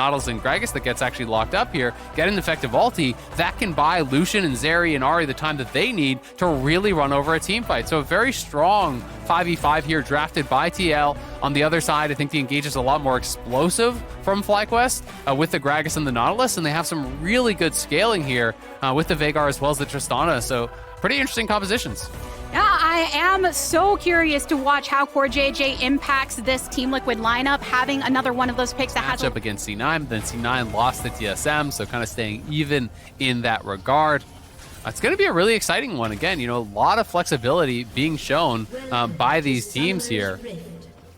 Nautilus and Gragas that gets actually locked up here, get an effective ulti, that can buy Lucian and Zeri and Ahri the time that they need to really run over a team fight. So a very strong 5v5 here drafted by TL. On the other side, I think the engage is a lot more explosive from FlyQuest with the Gragas and the Nautilus, and they have some really good scaling here with the Veigar as well as the Tristana. So pretty interesting compositions. Yeah, I am so curious to watch how Core JJ impacts this Team Liquid lineup, having another one of those picks that has up against C9, then C9 lost the TSM, so kind of staying even in that regard. It's going to be a really exciting one. Again, you know, a lot of flexibility being shown by these teams here.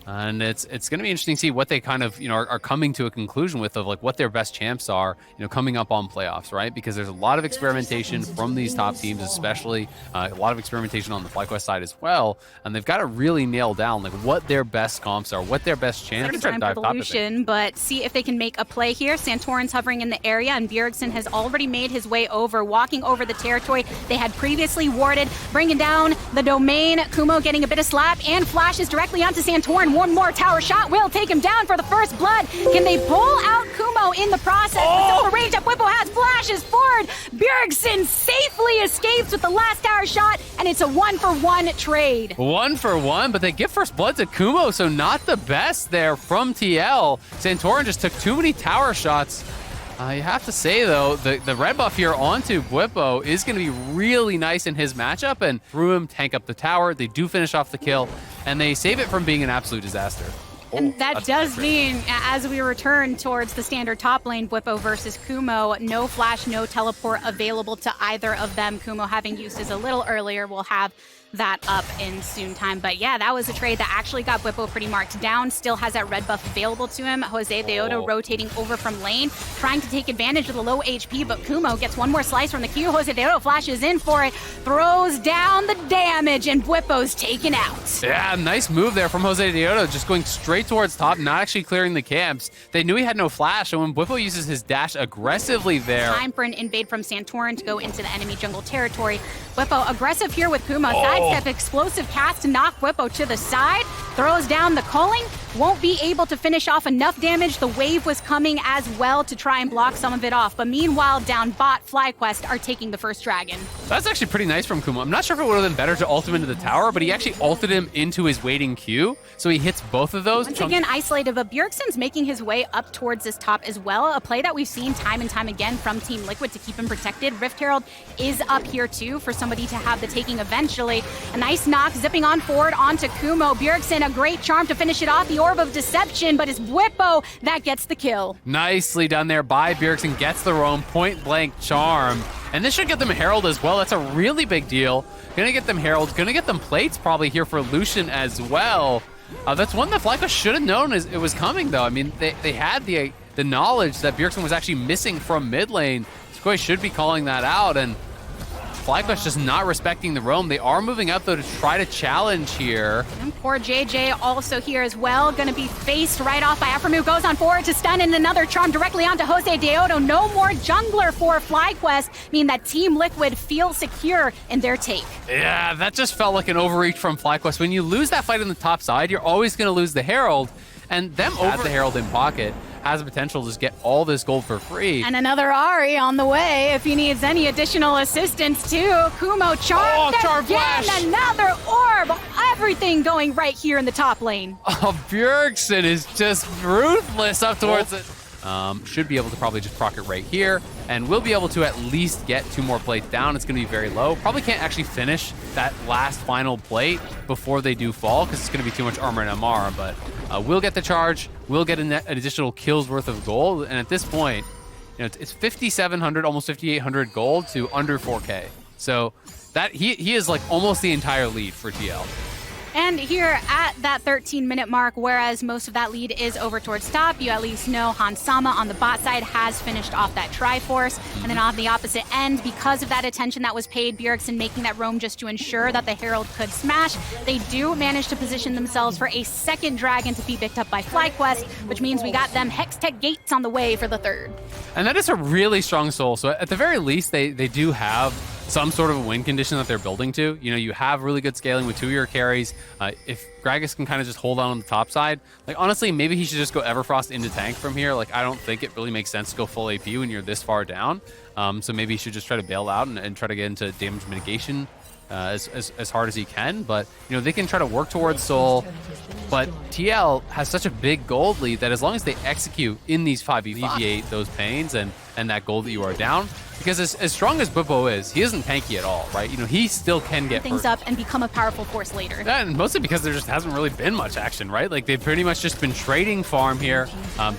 And it's going to be interesting to see what they kind of, you know, are coming to a conclusion with of like what their best champs are, you know, coming up on playoffs, right? Because there's a lot of experimentation from these top teams, especially a lot of experimentation on the FlyQuest side as well. And they've got to really nail down like what their best comps are, what their best champs are. But see if they can make a play here. Santorin's hovering in the area, and Bjergsen has already made his way over, walking over the territory they had previously warded, bringing down the domain. Kumo getting a bit of slap and flashes directly onto Santorin. One more tower shot will take him down for the first blood. Can they pull out Kumo in the process? Oh! But the range up Whippo has flashes forward. Bjergsen safely escapes with the last tower shot, and it's a 1-for-1 trade. 1-for-1, but they get first blood to Kumo, so not the best there from TL. Santorin just took too many tower shots. You have to say, though, the red buff here onto Whippo is going to be really nice in his matchup, and through him, tank up the tower. They do finish off the kill, and they save it from being an absolute disaster. And that does mean, as we return towards the standard top lane, Whippo versus Kumo, no flash, no teleport available to either of them. Kumo, having used his a little earlier, will have that up in soon time. But yeah, that was a trade that actually got Whippo pretty marked down. Still has that red buff available to him. JOSEDEODO rotating over from lane, trying to take advantage of the low HP, but Kumo gets one more slice from the Q. JOSEDEODO flashes in for it, throws down the damage, and Whippo's taken out. Yeah, nice move there from JOSEDEODO, just going straight towards top, not actually clearing the camps. They knew he had no flash, and when Whippo uses his dash aggressively there. Time for an invade from Santorin to go into the enemy jungle territory. Whippo aggressive here with Kumo. Sidestep, explosive cast to knock Whippo to the side. Throws down the culling. Won't be able to finish off enough damage. The wave was coming as well to try and block some of it off. But meanwhile, down bot, FlyQuest are taking the first dragon. That's actually pretty nice from Kumo. I'm not sure if it would have been better to ult him into the tower, but he actually ulted him into his waiting Q. So he hits both of those. Once again, isolated, but Bjergsen's making his way up towards this top as well. A play that we've seen time and time again from Team Liquid to keep him protected. Rift Herald is up here too for somebody to have the taking eventually. A nice knock, zipping on forward onto Kumo. Bjergsen, a great charm to finish it off. The Orb of Deception, but it's Whippo that gets the kill. Nicely done there by Bjergsen, gets the roam, point blank charm. And this should get them Herald as well. That's a really big deal. Gonna get them Herald, gonna get them plates probably here for Lucian as well. That's one that FlyQuest should have known it was coming though. I mean, they had the knowledge that Bjergsen was actually missing from mid lane. Skoi should be calling that out, and FlyQuest just not respecting the roam. They are moving up, though, to try to challenge here. And poor JJ also here as well. Going to be faced right off by Aphromoo. Goes on forward to stun, and another charm directly onto JOSEDEODO. No more jungler for FlyQuest, meaning that Team Liquid feels secure in their take. Yeah, that just felt like an overreach from FlyQuest. When you lose that fight on the top side, you're always going to lose the Herald. And them over the Herald in pocket has the potential to just get all this gold for free. And another Ahri on the way if he needs any additional assistance too. Kumo charmed charm again, flash. Another orb. Everything going right here in the top lane. Oh, Bjergsen is just ruthless up towards it. Should be able to probably just proc it right here, and we'll be able to at least get 2 more plates down. It's going to be very low. Probably can't actually finish that last final plate before they do fall, because it's going to be too much armor and MR, but we'll get the charge. We'll get an additional kills worth of gold, and at this point, you know, it's 5,700, almost 5,800 gold to under 4K. So that he is like almost the entire lead for TL. And here at that 13-minute mark, whereas most of that lead is over towards top, you at least know Hans Sama on the bot side has finished off that Triforce. And then on the opposite end, because of that attention that was paid, Bjergsen making that roam just to ensure that the Herald could smash, they do manage to position themselves for a second dragon to be picked up by FlyQuest, which means we got them Hextech Gates on the way for the third. And that is a really strong soul. So at the very least, they do have some sort of a win condition that they're building to. You know, you have really good scaling with 2 of your carries. If Gragas can kind of just hold on the top side, like honestly, maybe he should just go Everfrost into tank from here. Like I don't think it really makes sense to go full AP when you're this far down. So maybe he should just try to bail out and try to get into damage mitigation as hard as he can. But, you know, they can try to work towards Soul. But TL has such a big gold lead that as long as they execute in these 5v5, alleviate those pains and that gold that you are down. Because as strong as Bwipo is, he isn't tanky at all, right? You know, he still can get things up and become a powerful force later. Yeah, and mostly because there just hasn't really been much action, right? Like they've pretty much just been trading farm here,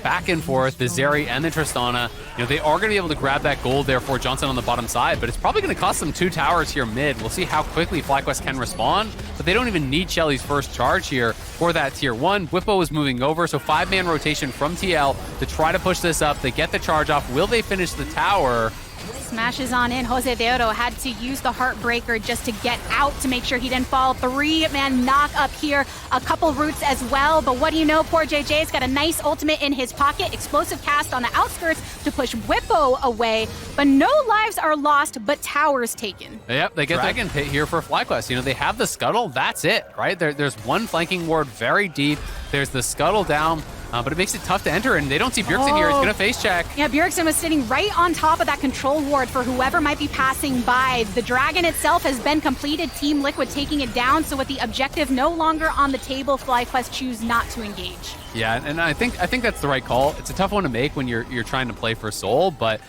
back and forth, the Zeri and the Tristana. You know, they are going to be able to grab that gold there for Johnson on the bottom side, but it's probably going to cost them 2 towers here mid. We'll see how quickly FlyQuest can respond, but they don't even need Shelly's first charge here for that tier 1. Bwipo is moving over, so 5-man rotation from TL to try to push this up. They get the charge off. Will they finish the tower? Smashes on in. JOSEDEODO had to use the Heartbreaker just to get out to make sure he didn't fall. 3-man knock up here. A couple roots as well. But what do you know? Poor JJ's got a nice ultimate in his pocket. Explosive cast on the outskirts to push Bwipo away. But no lives are lost, but towers taken. Yep, they get Dragon Pit here for FlyQuest. You know, they have the Scuttle. That's it, right? There's one flanking ward very deep. There's the Scuttle down. But it makes it tough to enter, and they don't see Bjergsen here. He's going to face check. Yeah, Bjergsen was sitting right on top of that control ward for whoever might be passing by. The Dragon itself has been completed. Team Liquid taking it down, so with the objective no longer on the table, FlyQuest choose not to engage. Yeah, and I think that's the right call. It's a tough one to make when you're trying to play for Soul, but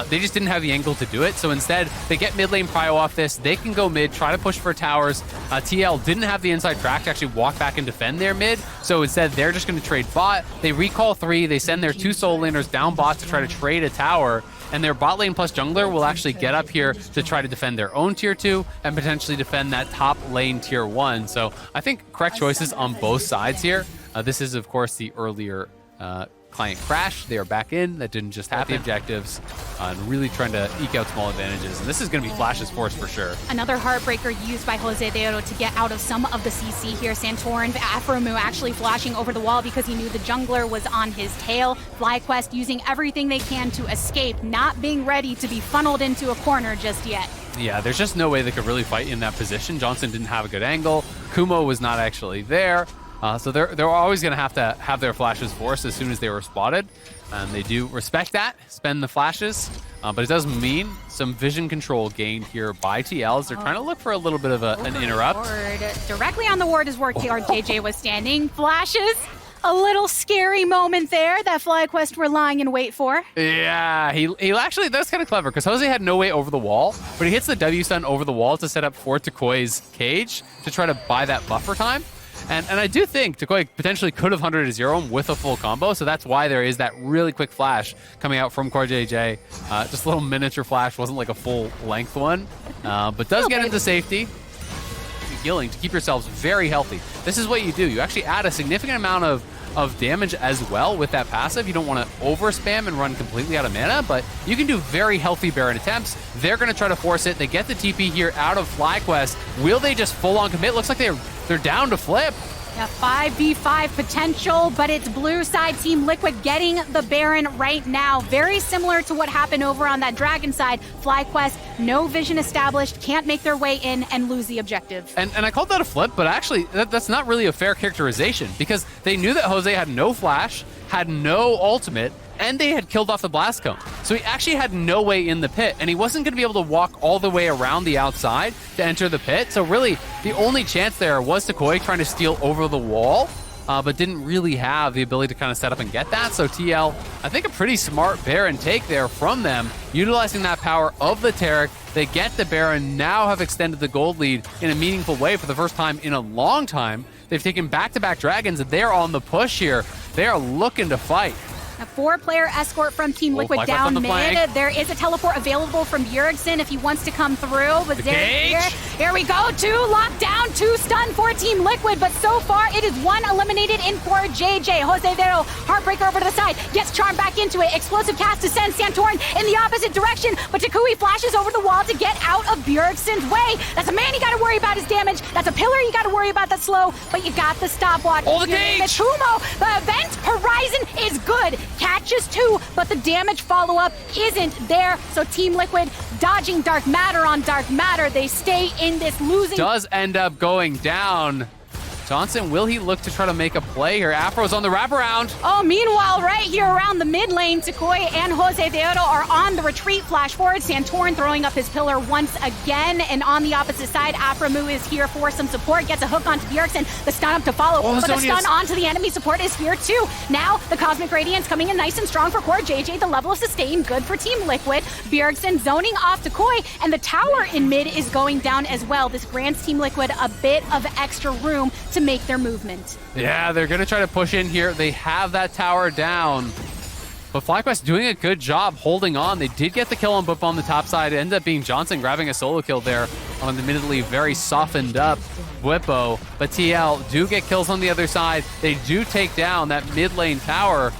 they just didn't have the angle to do it. So instead, they get mid lane prio off this. They can go mid, try to push for towers. TL didn't have the inside track to actually walk back and defend their mid. So instead, they're just going to trade bot. They recall 3. They send their 2 Soul laners down bot to try to trade a tower. And their bot lane plus jungler will actually get up here to try to defend their own tier 2 and potentially defend that top lane tier 1. So I think correct choices on both sides here. This is, of course, the earlier client crash. They are back in. That didn't just happen. The objectives and really trying to eke out small advantages. And this is going to be Flash's force for sure. Another Heartbreaker used by JOSEDEODO to get out of some of the CC here. Santorin, Afromu actually flashing over the wall because he knew the jungler was on his tail. FlyQuest using everything they can to escape, not being ready to be funneled into a corner just yet. Yeah, there's just no way they could really fight in that position. Johnson didn't have a good angle. Kumo was not actually there. So they're always going to have their flashes forced as soon as they were spotted. And they do respect that, spend the flashes. But it does mean some vision control gained here by TL as they're trying to look for a little bit of an interrupt. Directly on the ward is where JJ was standing. Flashes. A little scary moment there that FlyQuest were lying in wait for. Yeah, he actually, that's kind of clever because Jose had no way over the wall, but he hits the W stun over the wall to set up for Takoi's cage to try to buy that buffer time. And I do think Takoi potentially could have 100-0 him with a full combo, so that's why there is that really quick flash coming out from CoreJJ. Just a little miniature flash, wasn't like a full length one, but does get into safety. Healing to keep yourselves very healthy. This is what you do. You actually add a significant amount of damage as well with that passive. You don't want to over spam and run completely out of mana, but you can do very healthy Baron attempts. They're going to try to force it. They get the TP here out of FlyQuest. Will they just full on commit? Looks like they're down to flip. Yeah, 5v5 potential, but it's blue side Team Liquid getting the Baron right now. Very similar to what happened over on that Dragon side. FlyQuest, no vision established, can't make their way in and lose the objective. And I called that a flip, but actually that's not really a fair characterization because they knew that Jose had no flash, had no ultimate, and they had killed off the blast cone. So he actually had no way in the pit, and he wasn't going to be able to walk all the way around the outside to enter the pit. So really, the only chance there was Takoi trying to steal over the wall, but didn't really have the ability to kind of set up and get that. So TL, I think a pretty smart Baron take there from them, utilizing that power of the Taric. They get the Baron, now have extended the gold lead in a meaningful way for the first time in a long time. They've taken back-to-back dragons, and they're on the push here. They are looking to fight. A 4-player escort from Team Liquid down mid. There is a teleport available from Bjergsen if he wants to come through. But Here we go, 2 lockdown, 2 stun for Team Liquid, but so far it is 1 eliminated in for JJ. JOSEDEODO, Heartbreaker over to the side, gets Charm back into it. Explosive cast to send Santorin in the opposite direction, but Takui flashes over the wall to get out of Bjergsen's way. That's a man you gotta worry about his damage. That's a pillar you gotta worry about that's slow, but you got the stopwatch. Oh, the gauge! Kumo, the event horizon is good. Catches 2, but the damage follow-up isn't there. So Team Liquid dodging dark matter on dark matter. They stay in this losing. Does end up going down. Johnson, will he look to try to make a play here? Afro's on the wraparound. Oh, meanwhile, right here around the mid lane, Takui and JOSEDEODO are on the retreat. Flash forward, Santorin throwing up his pillar once again. And on the opposite side, Aframu is here for some support. Gets a hook onto Bjergsen. The stun up to follow. Oh, but the stun onto the enemy support is here too. Now, the Cosmic Radiance coming in nice and strong for core JJ. The level of sustain, good for Team Liquid. Bjergsen zoning off Takui. And the tower in mid is going down as well. This grants Team Liquid a bit of extra room to make their movement. Yeah, they're going to try to push in here. They have that tower down. But FlyQuest doing a good job holding on. They did get the kill on Bwippo on the top side. It ended up being Johnson grabbing a solo kill there on an admittedly very softened up Bwippo. But TL do get kills on the other side. They do take down that mid lane tower.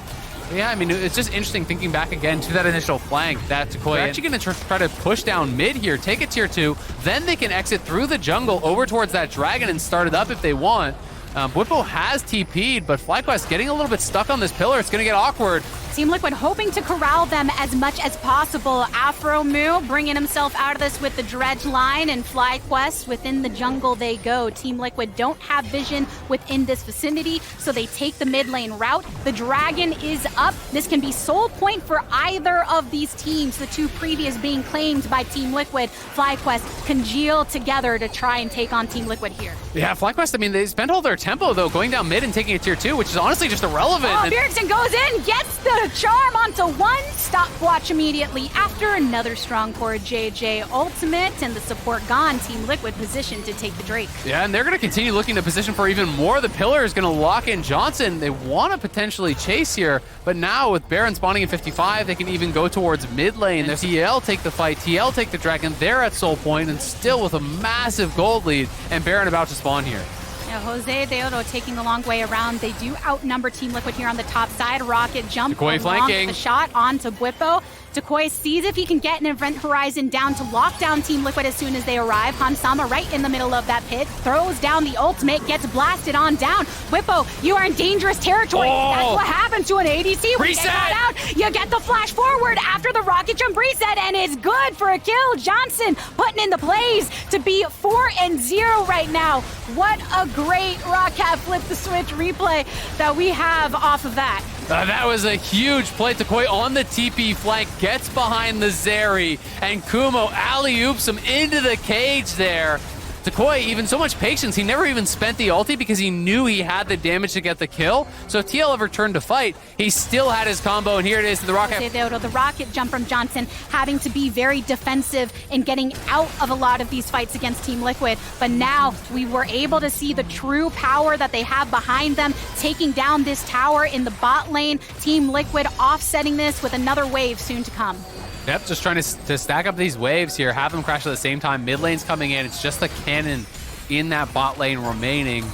Yeah, I mean, it's just interesting thinking back again to that initial flank that Takui actually going to try to push down mid here, take a tier 2, then they can exit through the jungle over towards that dragon and start it up if they want. Bwippo has TP'd, but FlyQuest getting a little bit stuck on this pillar. It's going to get awkward. Team Liquid hoping to corral them as much as possible. Afromu bringing himself out of this with the dredge line, and FlyQuest within the jungle they go. Team Liquid don't have vision within this vicinity, so they take the mid lane route. The dragon is up. This can be soul point for either of these teams, the 2 previous being claimed by Team Liquid. FlyQuest congeal together to try and take on Team Liquid here. Yeah, FlyQuest, I mean, they spent all their tempo, though, going down mid and taking a tier 2, which is honestly just irrelevant. Oh, Bjergsen goes in, gets the charm onto 1 stopwatch immediately after another strong core JJ ultimate, and the support gone. Team Liquid positioned to take the Drake. Yeah, and they're going to continue looking to position for even more. The pillar is going to lock in Johnson. They want to potentially chase here, but now with Baron spawning at 55, they can even go towards mid lane. There's TL take the fight, TL take the dragon. They're at soul point and still with a massive gold lead, and Baron about to spawn here. Yeah, JOSEDEODO taking the long way around. They do outnumber Team Liquid here on the top side. Rocket jump along flanking. The shot onto Bwippo. Takui sees if he can get an event horizon down to lock down Team Liquid as soon as they arrive. Hansama right in the middle of that pit, throws down the ultimate, gets blasted on down. Bwippo, you are in dangerous territory. Oh. That's what happened to an ADC. When you get caught out, you get the flash forward after the rocket jump reset, and it's good for a kill. Johnson putting in the plays to be 4-0 right now. What a great Rockcat flip the switch replay that we have off of that. That was a huge play. Takui on the TP flank, gets behind the Zeri, and Kumo alley-oops him into the cage there. Takui, even so much patience, he never even spent the ulti because he knew he had the damage to get the kill. So if TL ever turned to fight, he still had his combo, and here it is to the rocket. The rocket jump from Johnson, having to be very defensive in getting out of a lot of these fights against Team Liquid. But now we were able to see the true power that they have behind them, taking down this tower in the bot lane. Team Liquid offsetting this with another wave soon to come. Yep, just trying to stack up these waves here, have them crash at the same time. Mid lane's coming in. It's just the cannon in that bot lane remaining.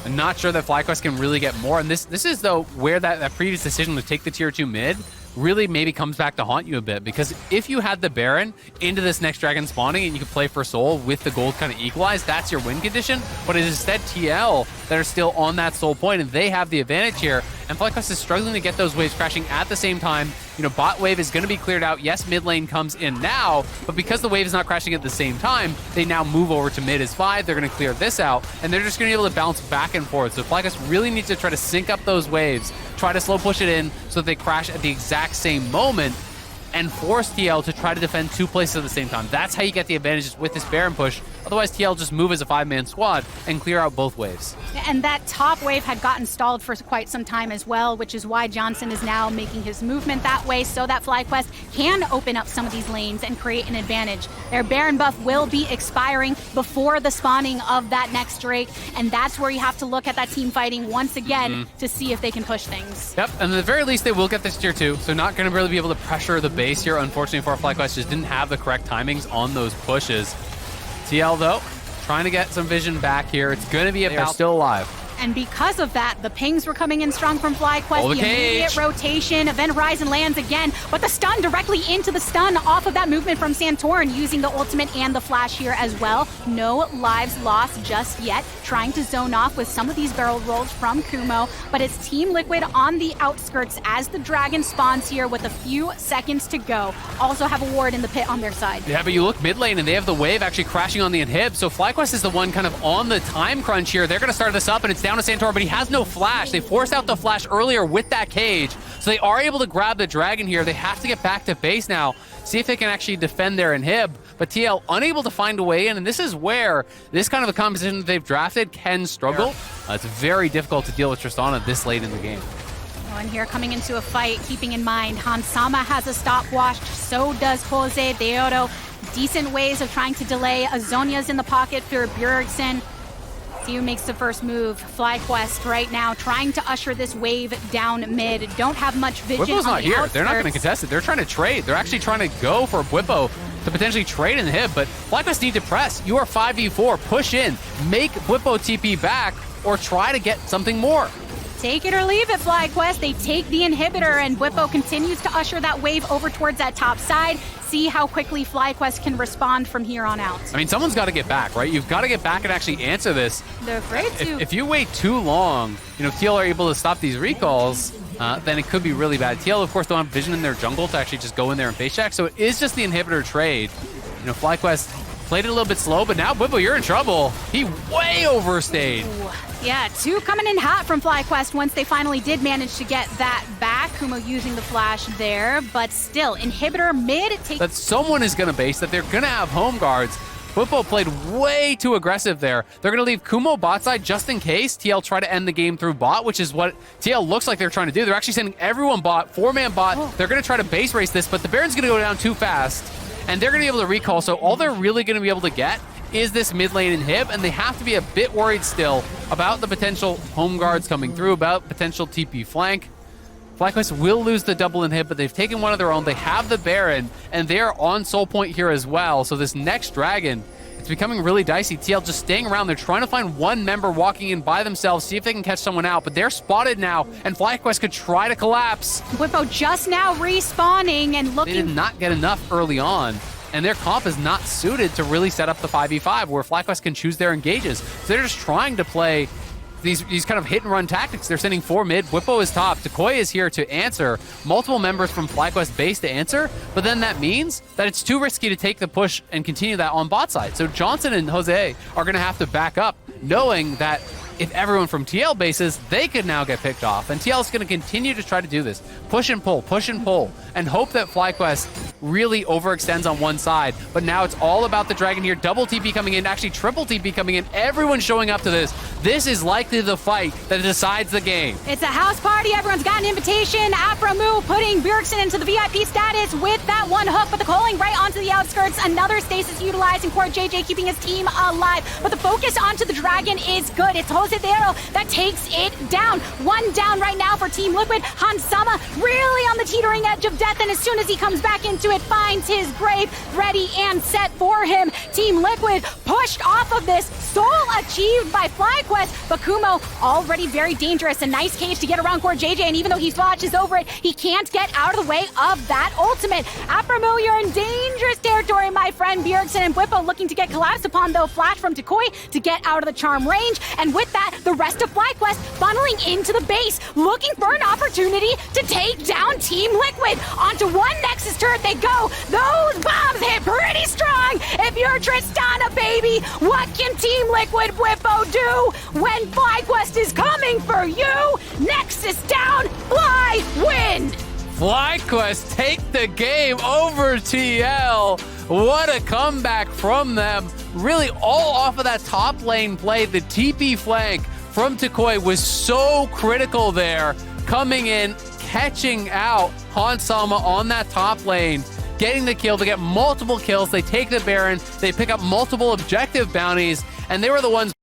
I'm not sure that FlyQuest can really get more. And this is, though, where that previous decision to take the tier 2 mid really maybe comes back to haunt you a bit. Because if you had the Baron into this next dragon spawning and you could play for soul with the gold kind of equalized, that's your win condition. But it is instead TL that are still on that soul point, and they have the advantage here. And FlyQuest is struggling to get those waves crashing at the same time. You know, bot wave is going to be cleared out. Yes, mid lane comes in now, but because the wave is not crashing at the same time, they now move over to mid as 5. They're going to clear this out, and they're just going to be able to bounce back and forth. So FlyQuest really needs to try to sync up those waves, try to slow push it in so that they crash at the exact same moment, and force TL to try to defend 2 places at the same time. That's how you get the advantages with this Baron push. Otherwise, TL just move as a 5-man squad and clear out both waves. And that top wave had gotten stalled for quite some time as well, which is why Johnson is now making his movement that way so that FlyQuest can open up some of these lanes and create an advantage. Their Baron buff will be expiring before the spawning of that next Drake, and that's where you have to look at that team fighting once again to see if they can push things. Yep, and at the very least, they will get this tier 2, so not going to really be able to pressure the base here. Unfortunately for FlyQuest, just didn't have the correct timings on those pushes. TL, though, trying to get some vision back here. It's going to be about still alive. And because of that, the pings were coming in strong from FlyQuest. The immediate rotation, Event Horizon lands again, but the stun directly into the stun off of that movement from Santorin, using the ultimate and the flash here as well. No lives lost just yet. Trying to zone off with some of these barrel rolls from Kumo, but it's Team Liquid on the outskirts as the dragon spawns here with a few seconds to go. Also have a ward in the pit on their side. Yeah, but you look mid lane and they have the wave actually crashing on the inhib, so FlyQuest is the one kind of on the time crunch here. They're going to start this up and it's down to Santorin, but he has no flash. They forced out the flash earlier with that cage, so they are able to grab the dragon here. They have to get back to base now, see if they can actually defend their inhib, but TL unable to find a way in, and this is where this kind of a composition that they've drafted can struggle. It's very difficult to deal with Tristana this late in the game. And here coming into a fight, keeping in mind, Hansama has a stopwatch, so does JOSEDEODO. Decent ways of trying to delay. Azonia's in the pocket for Bjergsen. See who makes the first move. FlyQuest right now trying to usher this wave down mid. Don't have much vision. Bwipo's not here. Outskirts. They're not going to contest it. They're trying to trade. They're actually trying to go for Bwipo to potentially trade in the hib, but FlyQuest need to press. You are 5v4. Push in. Make Bwipo TP back or try to get something more. Take it or leave it, FlyQuest. They take the inhibitor, and Bwipo continues to usher that wave over towards that top side. See how quickly FlyQuest can respond from here on out. I mean, someone's got to get back, right? You've got to get back and actually answer this. They're afraid to. If you wait too long, you know, TL are able to stop these recalls, then it could be really bad. TL, of course, don't have vision in their jungle to actually just go in there and face check, so it is just the inhibitor trade. You know, FlyQuest played it a little bit slow, but now, Bwipo, you're in trouble. He way overstayed. Ooh. Yeah, two coming in hot from FlyQuest once they finally did manage to get that back. Kumo using the flash there, but still, inhibitor mid. That someone is going to base, that they're going to have home guards. Bwipo played way too aggressive there. They're going to leave Kumo bot side just in case TL try to end the game through bot, which is what TL looks like they're trying to do. They're actually sending everyone bot, 4-man bot. Oh. They're going to try to base race this, but the Baron's going to go down too fast, and they're going to be able to recall, so all they're really going to be able to get is this mid lane inhib, and they have to be a bit worried still about the potential home guards coming through, about potential TP flank. FlyQuest will lose the double inhib, but they've taken one of their own. They have the Baron, and they're on soul point here as well. So this next dragon, it's becoming really dicey. TL just staying around. They're trying to find one member walking in by themselves, see if they can catch someone out, but they're spotted now, and FlyQuest could try to collapse. Bwipo just now respawning and looking. They did not get enough early on, and their comp is not suited to really set up the 5v5 where FlyQuest can choose their engages. So they're just trying to play these kind of hit and run tactics. They're sending 4 mid, Bwipo is top, Decoy is here to answer, multiple members from FlyQuest base to answer, but then that means that it's too risky to take the push and continue that on bot side. So Johnson and Jose are going to have to back up, knowing that if everyone from TL bases, they could now get picked off. And TL is going to continue to try to do this. Push and pull, and hope that FlyQuest really overextends on one side. But now it's all about the dragon here. Double TP coming in, actually triple TP coming in. Everyone's showing up to this. This is likely the fight that decides the game. It's a house party. Everyone's got an invitation. Abramu putting Bjergsen into the VIP status with that one hook, but the calling right onto the outskirts. Another stasis utilized, and Core JJ keeping his team alive. But the focus onto the dragon is good. It's JOSEDEODO that takes it down. One down right now for Team Liquid. Hansama really on the teetering edge of death, and as soon as he comes back into it, finds his grave ready and set for him. Team Liquid pushed off of this. Soul achieved by FlyQuest, but Kumo already very dangerous. A nice cage to get around Core JJ, and even though he watches over it, he can't get out of the way of that ultimate. Abramu, you're in dangerous territory, my friend. Bjergsen and Bwipo looking to get collapsed upon, though. Flash from Decoy to get out of the charm range, and with that, the rest of FlyQuest funneling into the base, looking for an opportunity to take down Team Liquid. Onto one Nexus turret they go. Those bombs hit pretty strong. If you're Tristana, baby, what can Team Liquid Bwipo do when FlyQuest is coming for you? Nexus down, Fly win. FlyQuest take the game over TL. What a comeback from them. Really all off of that top lane play. The TP flank from Decoy was so critical there. Coming in, catching out Hansama on that top lane, getting the kill. They get multiple kills. They take the Baron. They pick up multiple objective bounties, and they were the ones